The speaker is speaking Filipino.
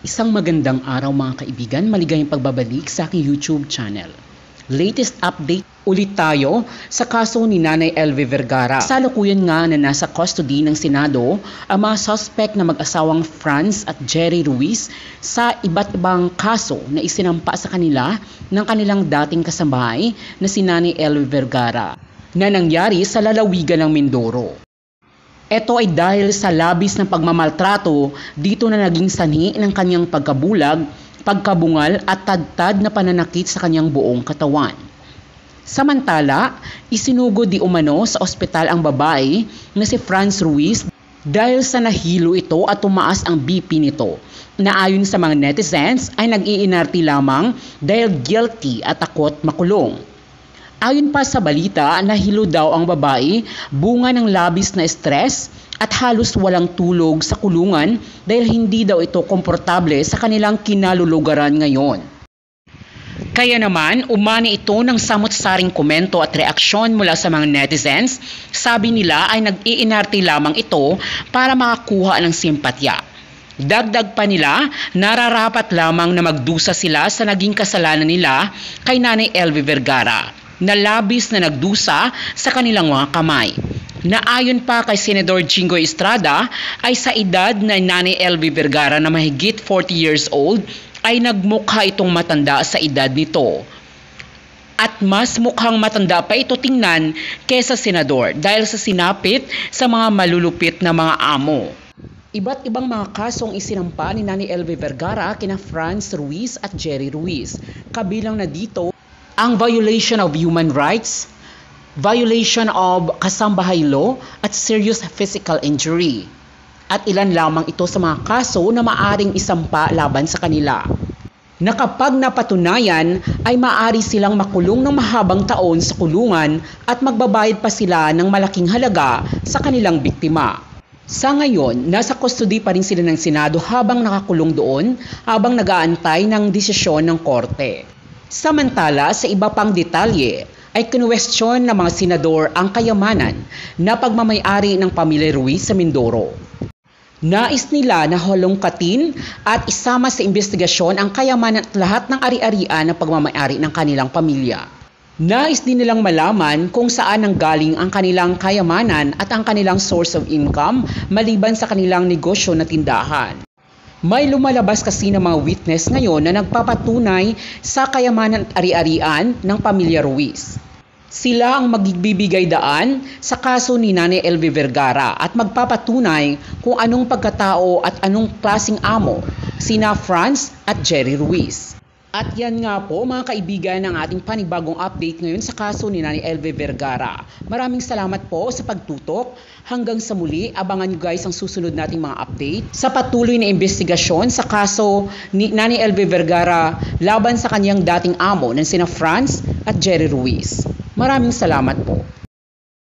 Isang magandang araw mga kaibigan, maligayang pagbabalik sa aking YouTube channel. Latest update ulit tayo sa kaso ni Nanay Elvie Vergara. Kasalukuyan nga na nasa custody ng Senado ang mga suspect na mag-asawang Franz at Jerry Ruiz sa iba't ibang kaso na isinampa sa kanila ng kanilang dating kasambahay na si Nanay Elvie Vergara na nangyari sa lalawigan ng Mindoro. Ito ay dahil sa labis ng pagmamaltrato dito na naging sanhi ng kanyang pagkabulag, pagkabungal at tadtad na pananakit sa kanyang buong katawan. Samantala, isinugod di umano sa ospital ang babae na si Franz Ruiz dahil sa nahilo ito at tumaas ang BP nito, na ayon sa mga netizens ay nag-iinarte lamang dahil guilty at takot makulong. Ayon pa sa balita, nahilo daw ang babae bunga ng labis na stress at halos walang tulog sa kulungan dahil hindi daw ito komportable sa kanilang kinalulugaran ngayon. Kaya naman, umani ito ng samot-saring komento at reaksyon mula sa mga netizens. Sabi nila ay nag-iinarte lamang ito para makakuha ng simpatya. Dagdag pa nila, nararapat lamang na magdusa sila sa naging kasalanan nila kay Nanay Elvie Vergara, na labis na nagdusa sa kanilang mga kamay. Na ayon pa kay Senador Jinggoy Estrada ay sa edad na Nanay Elvie Vergara na mahigit 40 years old ay nagmukha itong matanda sa edad nito. At mas mukhang matanda pa ito tingnan kesa senador dahil sa sinapit sa mga malulupit na mga amo. Iba't ibang mga kasong isinampa ni Nanay Elvie Vergara kina Franz Ruiz at Jerry Ruiz. Kabilang na dito ang violation of human rights, violation of kasambahay law at serious physical injury. At ilan lamang ito sa mga kaso na maaring isampa laban sa kanila, na kapag napatunayan ay maaari silang makulong ng mahabang taon sa kulungan at magbabayad pa sila ng malaking halaga sa kanilang biktima. Sa ngayon, nasa custody pa rin sila ng Senado habang nakakulong doon habang nag-aantay ng desisyon ng korte. Samantala, sa iba pang detalye ay kinuwestiyon ng mga senador ang kayamanan na pagmamay-ari ng pamilya Ruiz sa Mindoro. Nais nila na halongkatin at isama sa investigasyon ang kayamanan at lahat ng ari-arian ng pagmamay-ari ng kanilang pamilya. Nais din nilang malaman kung saan nanggaling ang kanilang kayamanan at ang kanilang source of income maliban sa kanilang negosyo na tindahan. May lumalabas kasi ng mga witness ngayon na nagpapatunay sa kayamanan at ari-arian ng pamilya Ruiz. Sila ang magbibigay daan sa kaso ni Nanay Elvie Vergara at magpapatunay kung anong pagkatao at anong klaseng amo sina Franz at Jerry Ruiz. At yan nga po mga kaibigan ng ating panibagong update ngayon sa kaso ni Nanay Elvie Vergara. Maraming salamat po sa pagtutok. Hanggang sa muli, abangan nyo guys ang susunod nating mga update sa patuloy na investigasyon sa kaso ni Nanay Elvie Vergara laban sa kanyang dating amo na sina Franz at Jerry Ruiz. Maraming salamat po.